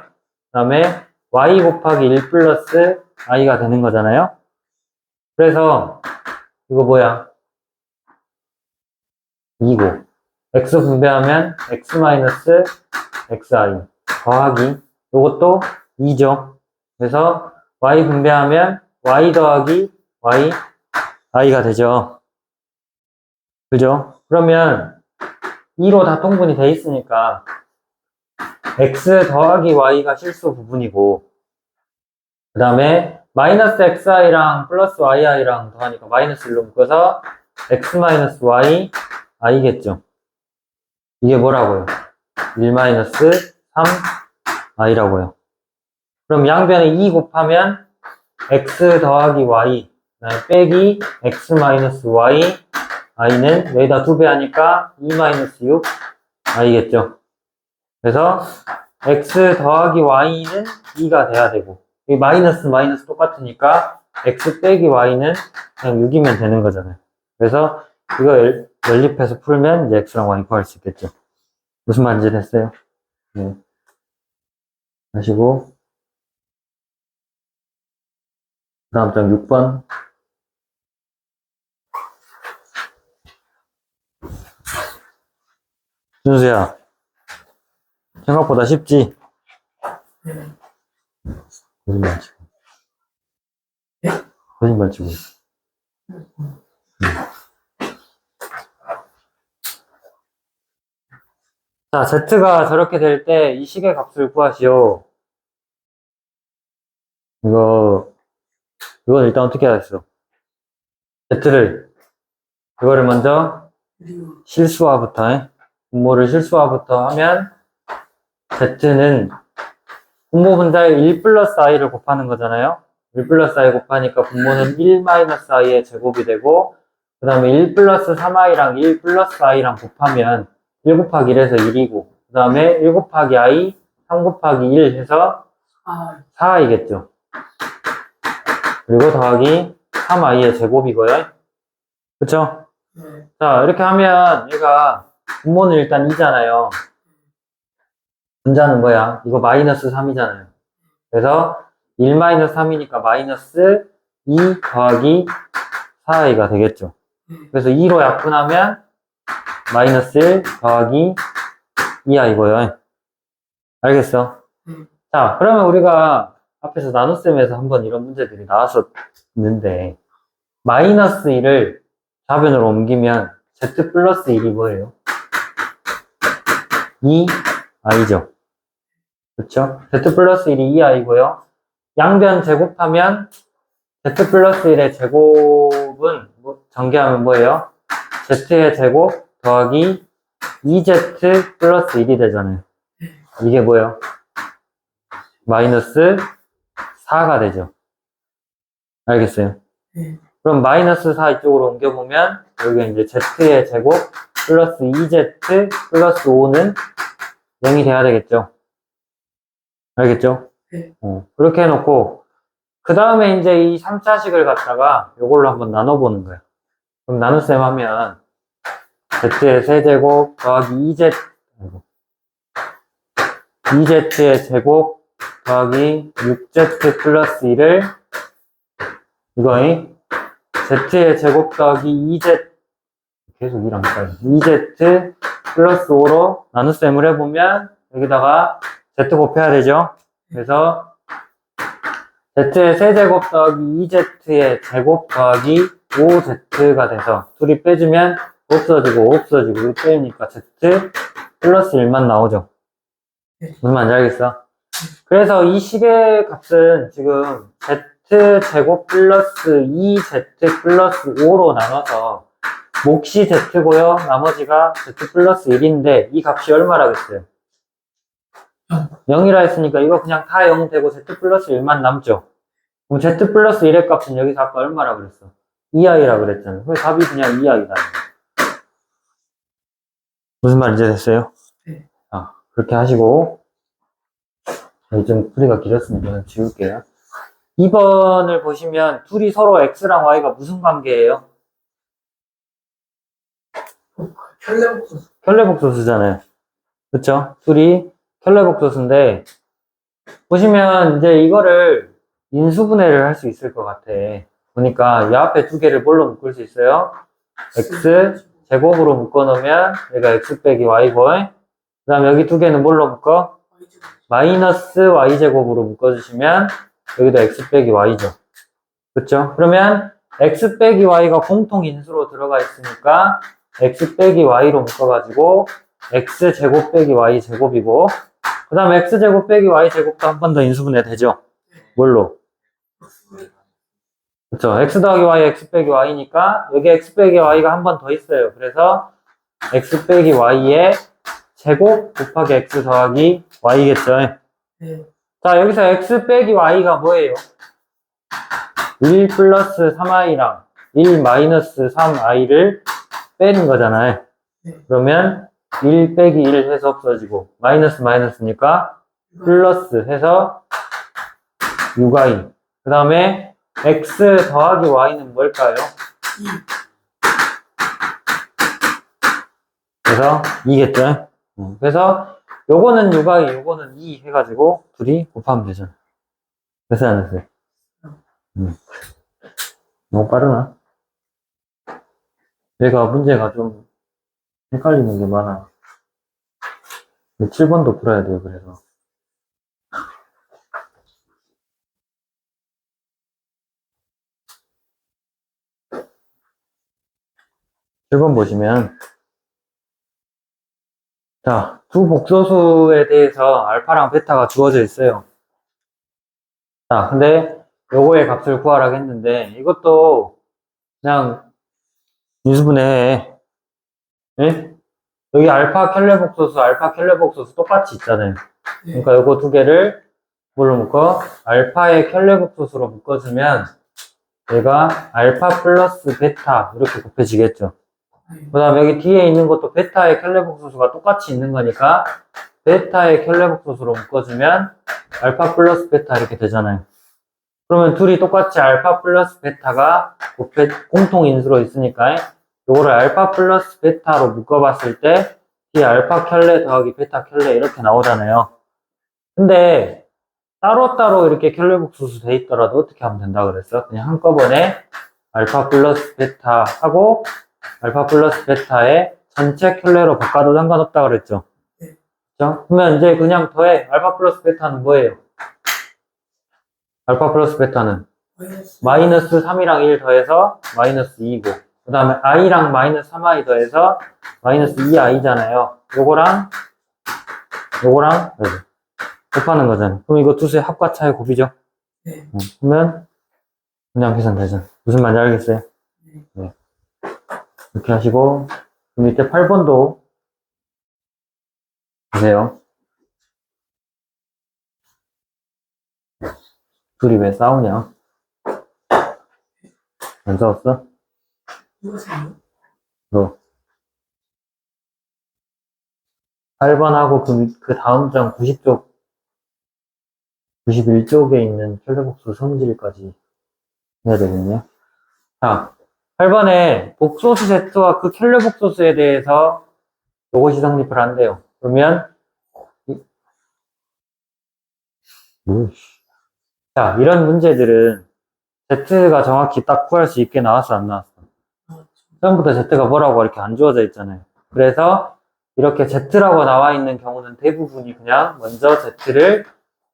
다음에 y 곱하기 1 플러스 i가 되는 거잖아요. 그래서 이거 뭐야? 2고 x 분배하면 x 마이너스 xi 더하기 요것도 2죠. 그래서 y 분배하면 y 더하기 y i가 되죠. 그죠? 그러면 2로 다 통분이 돼 있으니까 x 더하기 y가 실수 부분이고 그 다음에 마이너스 xi랑 플러스 yi랑 더하니까 마이너스 1로 묶어서 x 마이너스 y i겠죠. 이게 뭐라고요? 1 마이너스 3 i라고요. 그럼 양변에 2 곱하면 x 더하기 y 그다음에 빼기 x 마이너스 y i는 여기다 2배 하니까 2 마이너스 6 i겠죠. 그래서 x 더하기 y는 2가 돼야 되고 이 마이너스 마이너스 똑같으니까 x 빼기 y는 그냥 6이면 되는 거잖아요. 그래서 이거 연립해서 풀면 이제 x랑 y 구할 수 있겠죠. 무슨 말인지 됐어요? 네. 하시고 다음 장 6번 준수야 생각보다 쉽지? 네. 거짓말 치고 네? 거짓말 치고 있어. 자, z가 저렇게 될 때 이 식의 값을 구하시오. 이건 일단 어떻게 하겠어? 이거를 먼저 그리고 실수화부터, 분모를 실수화부터 하면 z는 분모 분자의 1 플러스 i를 곱하는 거잖아요. 1 플러스 i 곱하니까 분모는 1 마이너스 i의 제곱이 되고 그 다음에 1 플러스 3i랑 1 플러스 i랑 곱하면 1 곱하기 1에서 1이고 그 다음에 1 곱하기 i, 3 곱하기 1 해서 4i겠죠. 그리고 더하기 3i의 제곱이고요. 그쵸? 네. 자, 이렇게 하면 얘가 분모는 일단 2잖아요. 분자는 뭐야? 이거 마이너스 3이잖아요. 그래서 1 마이너스 3이니까 마이너스 2 더하기 4i가 되겠죠. 그래서 2로 약분하면 마이너스 1 더하기 2i고요. 알겠어? 자, 그러면 우리가 앞에서 나눗셈에서 한번 이런 문제들이 나왔었는데 마이너스 1을 좌변으로 옮기면 z 플러스 1이 뭐예요? 2i죠. 그렇죠? z 플러스 1이 2i고요. 양변 제곱하면 z 플러스 1의 제곱은 전개하면 뭐예요? z의 제곱 더하기 2z 플러스 1이 되잖아요. 이게 뭐예요? 마이너스 4가 되죠. 알겠어요? 네. 그럼 마이너스 4 이쪽으로 옮겨보면 여기 이제 z의 제곱 플러스 2z 플러스 5는 0이 돼야 되겠죠. 알겠죠? 네. 그렇게 해놓고 그 다음에 이제 이 3차식을 갖다가 이걸로 한번 나눠보는 거예요. 그럼 나눗셈 하면 z의 세제곱 더하기 2z의 제곱 더하기 6z 플러스 1을 이거의 z의 제곱 더하기 2z 계속 이랑 헷갈려 2z 플러스 5로 나눗셈을 해보면 여기다가 z 곱해야 되죠. 그래서 z의 세제곱 더하기 2z의 제곱 더하기 5z가 돼서 둘이 빼주면 없어지고 빼니까 z 플러스 1만 나오죠. 무슨 말인지 알겠어? 그래서 이 식의 값은 지금 z제곱 플러스 2z 플러스 5로 나눠서 몫이 z고요. 나머지가 z 플러스 1인데 이 값이 얼마라겠어요? 0이라 했으니까 이거 그냥 다 0 되고 z 플러스 1만 남죠. 그럼 z 플러스 1의 값은 여기서 아까 얼마라 그랬어? 2i라 그랬잖아요. 그래서 답이 그냥 2i다. 무슨 말인지 됐어요? 네. 그렇게 하시고 좀 풀이가 길었으니까 저는 지울게요. 2번을 보시면 둘이 서로 x랑 y가 무슨 관계예요? 켈레복수. 켈레복소수잖아요. 그쵸? 둘이 켈레복소수인데 보시면 이제 이거를 인수분해를 할 수 있을 것 같아. 보니까 이 앞에 두 개를 뭘로 묶을 수 있어요? x 제곱으로 묶어놓으면 얘가 x 빼기 y고, 그 다음 여기 두 개는 뭘로 묶어? 마이너스 y제곱으로 묶어주시면 여기도 x 빼기 y죠. 그쵸? 그러면 x 빼기 y가 공통 인수로 들어가 있으니까 x 빼기 y로 묶어가지고 x 제곱 빼기 y 제곱이고, 그 다음 x 제곱 빼기 y 제곱도 한 번 더 인수분해 되죠? 뭘로? 그쵸? x 더하기 y, x 빼기 y니까 여기 x 빼기 y가 한 번 더 있어요. 그래서 x 빼기 y의 제곱 곱하기 x 더하기 y겠죠? 네. 자, 여기서 x 빼기 y가 뭐예요? 1 플러스 3i랑 1 마이너스 3i를 빼는 거잖아요. 네. 그러면 1 빼기 1 해서 없어지고 마이너스 마이너스니까 플러스 해서 6i. 그 다음에 x 더하기 y는 뭘까요? 2. 그래서 2겠죠? 그래서 요거는 6i, 요거는 2 해가지고 둘이 곱하면 되잖아. 됐어요, 안 됐어요? 너무 빠르나? 얘가 문제가 좀 헷갈리는 게 많아. 7번도 풀어야 돼요, 그래서. 7번 보시면, 자, 두 복소수에 대해서 알파랑 베타가 주어져 있어요. 자, 근데 요거의 값을 구하라고 했는데, 이것도 그냥 인수분해 해. 예? 여기 알파 켈레 복소수, 알파 켈레 복소수 똑같이 있잖아요. 그러니까 요거 두 개를 뭘로 묶어? 알파의 켈레 복소수로 묶어주면 얘가 알파 플러스 베타 이렇게 곱해지겠죠. 그 다음 여기 뒤에 있는 것도 베타의 켈레 복소수가 똑같이 있는 거니까 베타의 켈레 복소수로 묶어주면 알파 플러스 베타 이렇게 되잖아요. 그러면 둘이 똑같이 알파 플러스 베타가 공통 인수로 있으니까 요거를 알파 플러스 베타로 묶어봤을 때 뒤에 알파 켈레 더하기 베타 켈레 이렇게 나오잖아요. 근데 따로따로 이렇게 켈레 복소수 돼 있더라도 어떻게 하면 된다 그랬어? 그냥 한꺼번에 알파 플러스 베타 하고 알파 플러스 베타의 전체 켈레로 바꿔도 상관없다 그랬죠? 그렇죠? 그러면 이제 그냥 더해. 알파 플러스 베타는 뭐예요? 알파 플러스 베타는 마이너스 3이랑 1 더해서 마이너스 2고, 그 다음에 i랑 마이너스 3i 더해서 마이너스 2i잖아요. 요거랑 여기 곱하는 거잖아요. 그럼 이거 두수의 합과 차의 곱이죠? 네. 그러면 그냥 계산되잖아. 무슨 말인지 알겠어요? 네. 이렇게 하시고, 그럼 밑에 8번도 보세요. 둘이 왜 싸우냐? 안 싸웠어? 누구세요? 너. 8번하고 그 다음 장 90쪽, 91쪽에 있는 켈레복수 성질까지 해야 되겠네요. 자, 8번에 복소수 세트와 그 켈레복소수에 대해서 요것이 성립을 한대요. 그러면, 자, 이런 문제들은 Z가 정확히 딱 구할 수 있게 나왔어, 안 나왔어? 처음부터 Z가 뭐라고 이렇게 안 주어져 있잖아요. 그래서 이렇게 Z라고 나와 있는 경우는 대부분이 그냥 먼저 Z를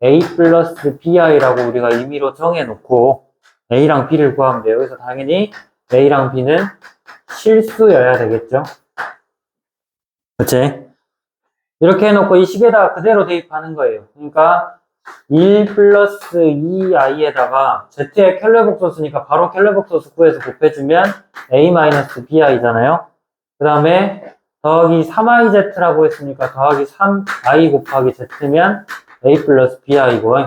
A 플러스 BI라고 우리가 임의로 정해놓고 A랑 B를 구하면 돼요. 그래서 당연히 A랑 B는 실수여야 되겠죠. 그치? 이렇게 해놓고 이 식에다가 그대로 대입하는 거예요. 그러니까 1 플러스 2i에다가 z의 켈레복소수니까 바로 켈레복소수 구해서 곱해주면 a 마이너스 bi잖아요. 그 다음에 더하기 3iz라고 했으니까 더하기 3i 곱하기 z면 a 플러스 bi고,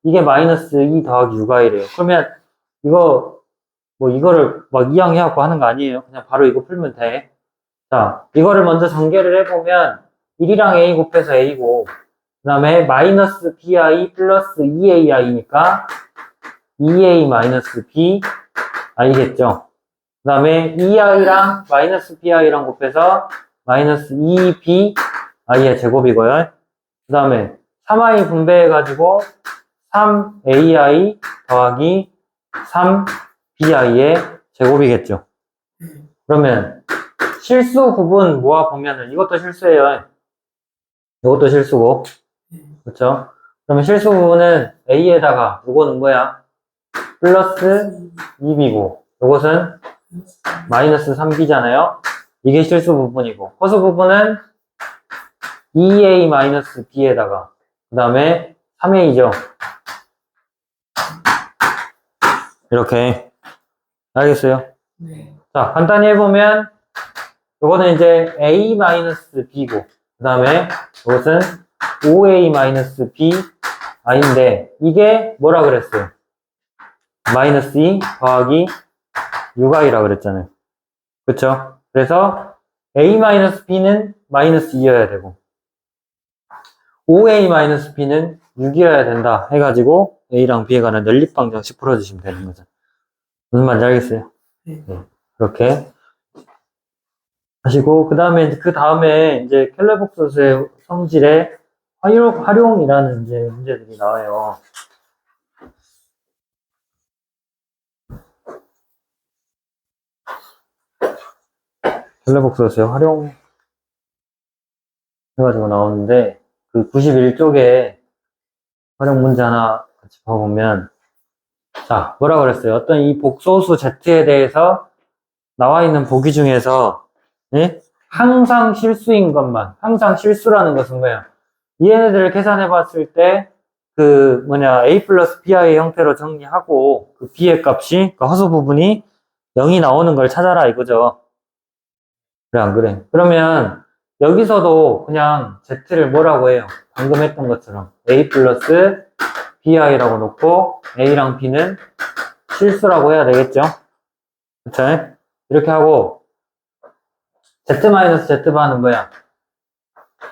이게 마이너스 2 더하기 6i래요. 그러면 이거 뭐 이거를 막 이항해갖고 하는 거 아니에요. 그냥 바로 이거 풀면 돼. 자, 이거를 먼저 전개를 해보면 1이랑 a 곱해서 a고, 그 다음에 마이너스 bi 플러스 2ai니까 2a 마이너스 bi겠죠. 그 다음에 2i랑 마이너스 bi랑 곱해서 마이너스 2bi의 제곱이고요. 그 다음에 3i 분배해가지고 3ai 더하기 3bi의 제곱이겠죠. 네. 그러면 실수 부분 모아보면은 이것도 실수예요. 이것도 실수고. 네. 그렇죠? 그러면 실수 부분은 a에다가 이거는 뭐야? 플러스 2b고 이것은 마이너스 3b잖아요. 이게 실수 부분이고 허수 부분은 2a-b에다가 그 다음에 3a죠. 이렇게 알겠어요? 네. 자, 간단히 해보면 이거는 이제 a-b고 그 다음에 이것은 5a-b'인데 이게 뭐라 그랬어요? 마이너스 2 더하기 6i라 그랬잖아요. 그쵸? 그래서 a-b는 마이너스 2여야 되고 5a-b는 6이어야 된다 해가지고 a랑 b에 관한 연립방정식 풀어주시면 되는 거죠. 무슨 말인지 알겠어요? 네. 그렇게 하시고 그 다음에 이제 켈레복소스의 성질의 활용이라는 이제 문제들이 나와요. 켈레복소스의 활용 해가지고 나오는데 그 91쪽에 활용 문제 하나 같이 봐보면 자 뭐라 그랬어요? 어떤 이 복소수 Z에 대해서 나와 있는 보기 중에서 예? 항상 실수인 것만 항상 실수라는 것은 뭐야? 얘네들을 계산해 봤을 때 그 a 플러스 bi의 형태로 정리하고 그 b의 값이 그 허수 부분이 0이 나오는 걸 찾아라 이거죠. 그래 안 그래? 그러면 여기서도 그냥 z를 뭐라고 해요? 방금 했던 것처럼 a 플러스 bi라고 놓고 a랑 b는 실수라고 해야 되겠죠? 그쵸? 이렇게 하고 z-z바는 뭐야?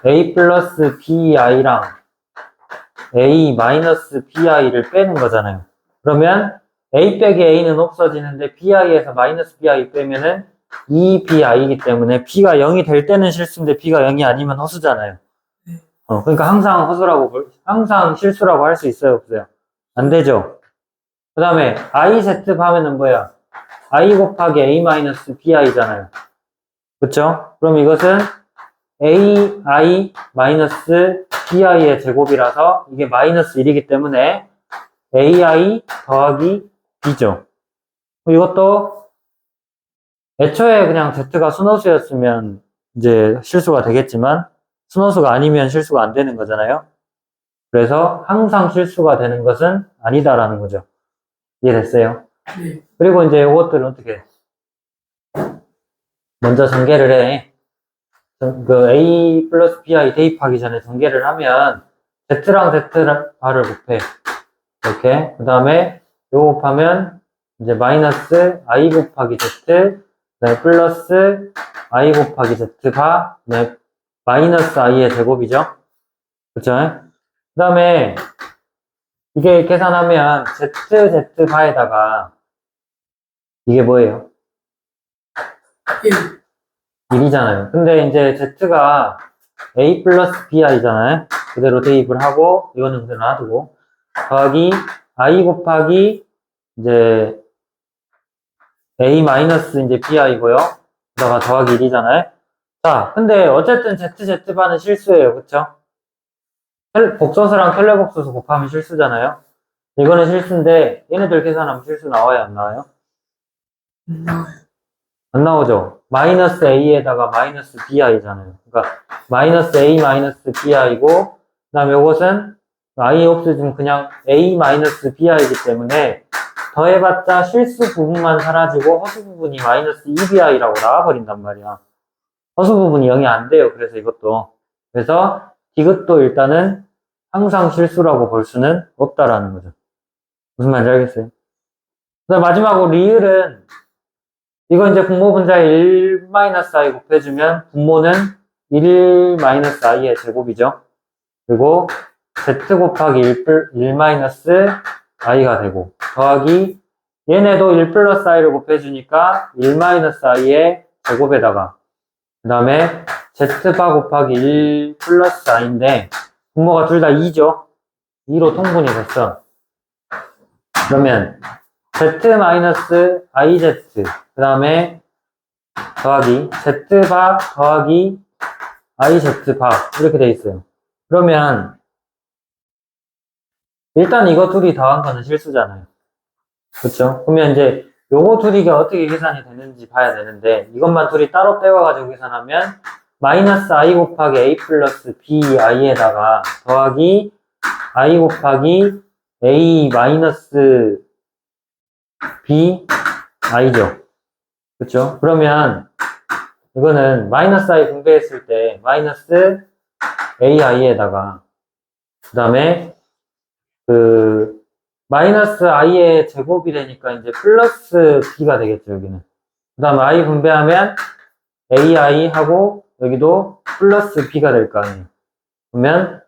a 플러스 bi랑 a-bi를 빼는 거잖아요. 그러면 a 빼기 a는 없어지는데 bi에서 마이너스 bi 빼면은 2bi이기 때문에 b가 0이 될 때는 실수인데 b가 0이 아니면 허수잖아요. 그러니까 항상 실수라고 할 수 있어요, 없어요? 안 되죠? 그 다음에 iz 하면은 뭐야? i 곱하기 a-bi잖아요. 그쵸? 그럼 이것은 ai 마이너스 bi의 제곱이라서 이게 마이너스 1이기 때문에 ai 더하기 b죠. 이것도 애초에 그냥 z가 순호수였으면 이제 실수가 되겠지만 순호수가 아니면 실수가 안 되는 거잖아요. 그래서 항상 실수가 되는 것은 아니다라는 거죠. 이해됐어요? 네. 그리고 이제 이것들은 어떻게 해? 먼저 전개를 해. 그 a 플러스 bi 대입하기 전에 전개를 하면 z랑 z바를 곱해. 이렇게. 그 다음에 요거 곱하면 이제 마이너스 i 곱하기 z, 그다음에 플러스 i 곱하기 z바, 그다음에 마이너스 i의 제곱이죠. 그쵸? 그 다음에 이게 계산하면 z바에다가 이게 뭐예요? 1. 1이잖아요. 근데 이제 z가 a 플러스 bi잖아요. 그대로 대입을 하고 이거는 그대로 놔두고 더하기 i 곱하기 이제 a 마이너스 이제 bi고요. 그다가 더하기 1이잖아요. 자, 근데 어쨌든 z바는 실수예요. 그쵸? 복소수랑 켈레복소수 곱하면 실수잖아요. 이거는 실수인데 얘네들 계산하면 실수 나와요, 안 나와요? 나와요. 안 나오죠? 마이너스 a에다가 마이너스 bi잖아요. 그러니까 마이너스 a 마이너스 bi고 그 다음에 이것은 i 없으면 그냥 a 마이너스 bi이기 때문에 더해봤자 실수 부분만 사라지고 허수 부분이 마이너스 2bi라고 나와버린단 말이야. 허수 부분이 0이 안 돼요. 그래서 이것도. 그래서 디귿도 일단은 항상 실수라고 볼 수는 없다라는 거죠. 무슨 말인지 알겠어요? 그다음 마지막으로 리을은 이건 이제 분모 분자에 1-i 곱해주면 분모는 1-i의 제곱이죠. 그리고 z 곱하기 1-i가 되고 더하기 얘네도 1 플러스 i를 곱해주니까 1-i의 제곱에다가 그 다음에 z바 곱하기 1 플러스 i인데 분모가 둘 다 2죠. 2로 통분이 됐어. 그러면 z-iz 그 다음에 더하기 z바 더하기 iz바 이렇게 돼 있어요. 그러면 일단 이거 둘이 더한 거는 실수잖아요. 그렇죠? 그러면 이제 요거 둘이 어떻게 계산이 되는지 봐야 되는데 이것만 둘이 따로 떼와가지고 계산하면 마이너스 i 곱하기 a 플러스 bi에다가 더하기 i 곱하기 a 마이너스 b i죠. 그렇죠? 그러면 이거는 마이너스 i 분배했을 때 마이너스 ai에다가 그 다음에 그 마이너스 i의 제곱이 되니까 이제 플러스 b가 되겠죠, 여기는. 그 다음에 i 분배하면 ai 하고 여기도 플러스 b가 될 거 아니에요. 그러면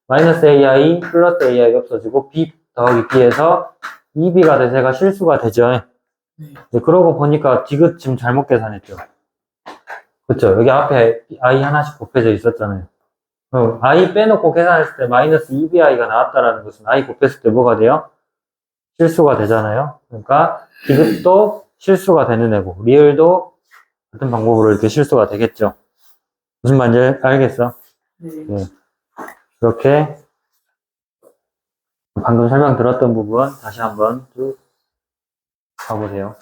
마이너스 ai 플러스 ai가 없어지고 b 더하기 b에서 2b가 돼서 제가 실수가 되죠. 네. 네, 그러고 보니까 디귿 지금 잘못 계산했죠. 그쵸? 여기 앞에 i 하나씩 곱해져 있었잖아요. i 빼놓고 계산했을 때 마이너스 2bi가 나왔다라는 것은 i 곱했을 때 뭐가 돼요? 실수가 되잖아요. 그러니까 디귿도 실수가 되는 애고 리을도 같은 방법으로 이렇게 실수가 되겠죠. 무슨 말인지 알겠어? 네. 네. 이렇게 방금 설명 들었던 부분 다시 한번 쭉 가보세요.